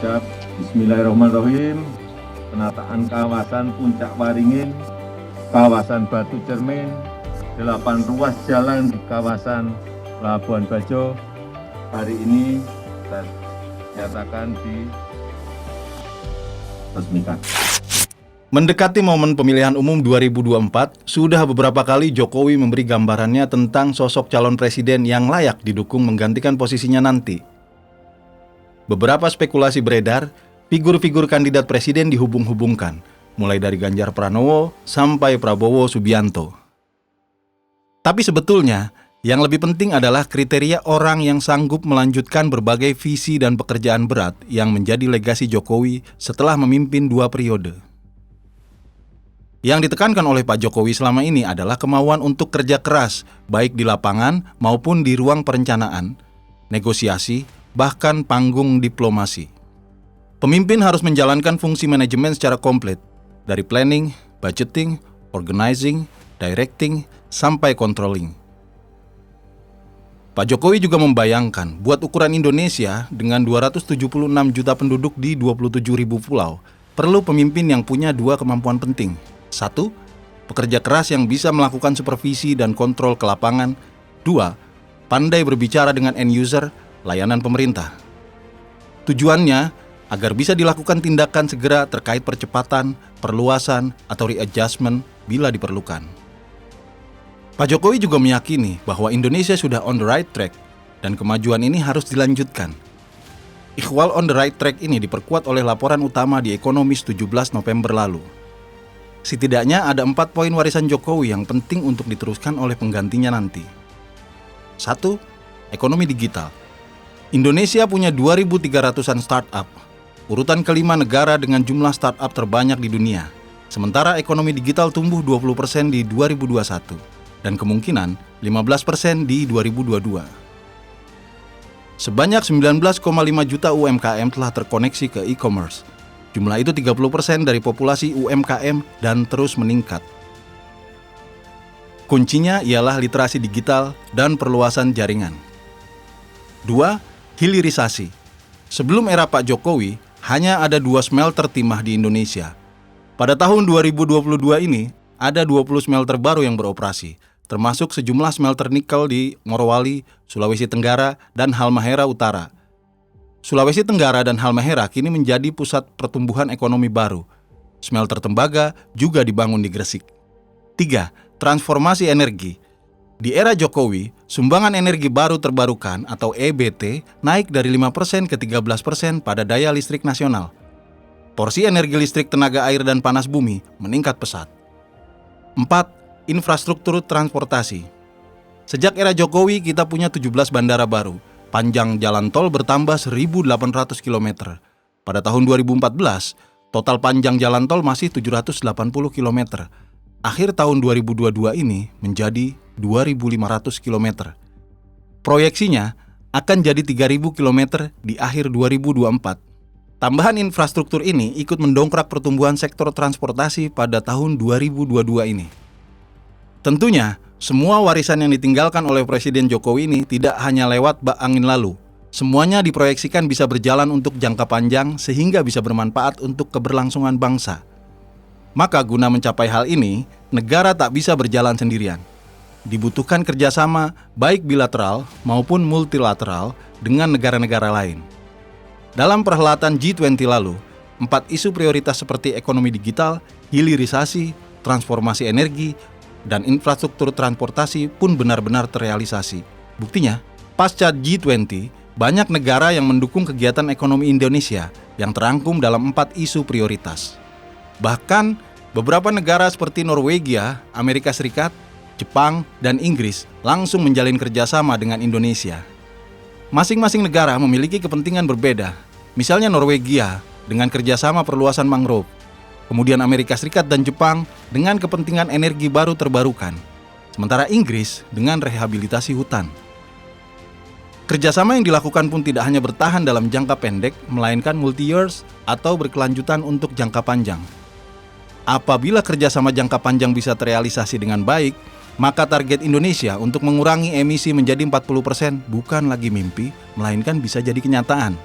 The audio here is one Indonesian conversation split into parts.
mengucap Bismillahirrahmanirrahim. Penataan kawasan Puncak Waringin, kawasan Batu Cermin, 8 ruas jalan di kawasan Labuan Bajo hari ini saya nyatakan diresmikan. Mendekati momen pemilihan umum 2024, sudah beberapa kali Jokowi memberi gambarannya tentang sosok calon presiden yang layak didukung menggantikan posisinya nanti. Beberapa spekulasi beredar, figur-figur kandidat presiden dihubung-hubungkan, mulai dari Ganjar Pranowo sampai Prabowo Subianto. Tapi sebetulnya, yang lebih penting adalah kriteria orang yang sanggup melanjutkan berbagai visi dan pekerjaan berat yang menjadi legasi Jokowi setelah memimpin 2 periode. Yang ditekankan oleh Pak Jokowi selama ini adalah kemauan untuk kerja keras, baik di lapangan maupun di ruang perencanaan, negosiasi, bahkan panggung diplomasi. Pemimpin harus menjalankan fungsi manajemen secara komplit, dari planning, budgeting, organizing, directing, sampai controlling. Pak Jokowi juga membayangkan buat ukuran Indonesia dengan 276 juta penduduk di 27.000 pulau, perlu pemimpin yang punya 2 kemampuan penting. 1. Pekerja keras yang bisa melakukan supervisi dan kontrol ke lapangan. 2. Pandai berbicara dengan end user, layanan pemerintah. Tujuannya agar bisa dilakukan tindakan segera terkait percepatan, perluasan, atau readjustment bila diperlukan. Pak Jokowi juga meyakini bahwa Indonesia sudah on the right track dan kemajuan ini harus dilanjutkan. Ikhwal on the right track ini diperkuat oleh laporan utama di Economist 17 November lalu. Setidaknya ada 4 poin warisan Jokowi yang penting untuk diteruskan oleh penggantinya nanti. 1. Ekonomi digital. Indonesia punya 2.300-an startup, urutan kelima negara dengan jumlah startup terbanyak di dunia. Sementara ekonomi digital tumbuh 20% di 2021 dan kemungkinan 15% di 2022. Sebanyak 19,5 juta UMKM telah terkoneksi ke e-commerce. Jumlah itu 30% dari populasi UMKM dan terus meningkat. Kuncinya ialah literasi digital dan perluasan jaringan. 2. Hilirisasi. Sebelum era Pak Jokowi, hanya ada 2 smelter timah di Indonesia. Pada tahun 2022 ini, ada 20 smelter baru yang beroperasi, termasuk sejumlah smelter nikel di Morowali, Sulawesi Tenggara, dan Halmahera Utara. Sulawesi Tenggara dan Halmahera kini menjadi pusat pertumbuhan ekonomi baru. Smelter tembaga juga dibangun di Gresik. 3. Transformasi energi. Di era Jokowi, sumbangan energi baru terbarukan atau EBT naik dari 5% ke 13% pada daya listrik nasional. Porsi energi listrik tenaga air dan panas bumi meningkat pesat. 4. Infrastruktur transportasi. Sejak era Jokowi kita punya 17 bandara baru. Panjang jalan tol bertambah 1.800 km. Pada tahun 2014, total panjang jalan tol masih 780 km. Akhir tahun 2022 ini menjadi 2.500 km. Proyeksinya akan jadi 3.000 km di akhir 2024. Tambahan infrastruktur ini ikut mendongkrak pertumbuhan sektor transportasi pada tahun 2022 ini. Tentunya, semua warisan yang ditinggalkan oleh Presiden Jokowi ini tidak hanya lewat bak angin lalu. Semuanya diproyeksikan bisa berjalan untuk jangka panjang sehingga bisa bermanfaat untuk keberlangsungan bangsa. Maka guna mencapai hal ini, negara tak bisa berjalan sendirian. Dibutuhkan kerjasama baik bilateral maupun multilateral dengan negara-negara lain. Dalam perhelatan G20 lalu, 4 isu prioritas seperti ekonomi digital, hilirisasi, transformasi energi, dan infrastruktur transportasi pun benar-benar terrealisasi. Buktinya, pasca G20, banyak negara yang mendukung kegiatan ekonomi Indonesia yang terangkum dalam 4 isu prioritas. Bahkan, beberapa negara seperti Norwegia, Amerika Serikat, Jepang, dan Inggris langsung menjalin kerjasama dengan Indonesia. Masing-masing negara memiliki kepentingan berbeda. Misalnya Norwegia dengan kerjasama perluasan mangrove, kemudian Amerika Serikat dan Jepang dengan kepentingan energi baru terbarukan, sementara Inggris dengan rehabilitasi hutan. Kerjasama yang dilakukan pun tidak hanya bertahan dalam jangka pendek, melainkan multi-years atau berkelanjutan untuk jangka panjang. Apabila kerjasama jangka panjang bisa terrealisasi dengan baik, maka target Indonesia untuk mengurangi emisi menjadi 40% bukan lagi mimpi, melainkan bisa jadi kenyataan.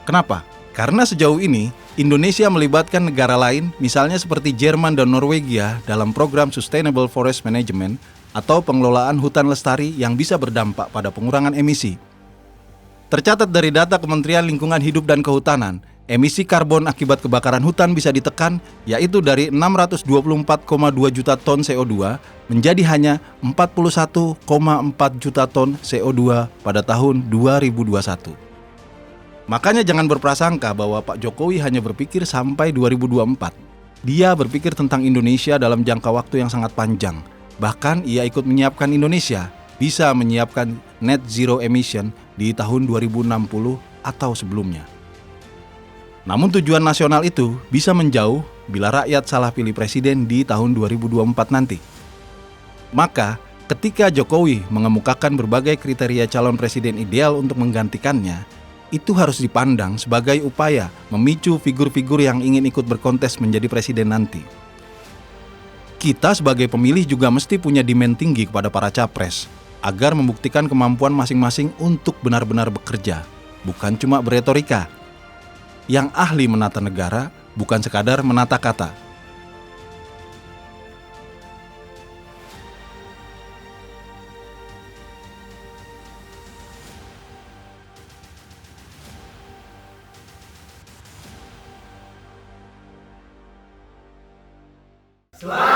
Kenapa? Karena sejauh ini, Indonesia melibatkan negara lain, misalnya seperti Jerman dan Norwegia dalam program Sustainable Forest Management atau pengelolaan hutan lestari yang bisa berdampak pada pengurangan emisi. Tercatat dari data Kementerian Lingkungan Hidup dan Kehutanan, emisi karbon akibat kebakaran hutan bisa ditekan, yaitu dari 624,2 juta ton CO2 menjadi hanya 41,4 juta ton CO2 pada tahun 2021. Makanya jangan berprasangka bahwa Pak Jokowi hanya berpikir sampai 2024. Dia berpikir tentang Indonesia dalam jangka waktu yang sangat panjang. Bahkan ia ikut menyiapkan Indonesia bisa menyiapkan net zero emission di tahun 2060 atau sebelumnya. Namun tujuan nasional itu bisa menjauh bila rakyat salah pilih presiden di tahun 2024 nanti. Maka ketika Jokowi mengemukakan berbagai kriteria calon presiden ideal untuk menggantikannya, itu harus dipandang sebagai upaya memicu figur-figur yang ingin ikut berkontes menjadi presiden nanti. Kita sebagai pemilih juga mesti punya demand tinggi kepada para capres, agar membuktikan kemampuan masing-masing untuk benar-benar bekerja, bukan cuma beretorika. Yang ahli menata negara, bukan sekadar menata kata. Selamat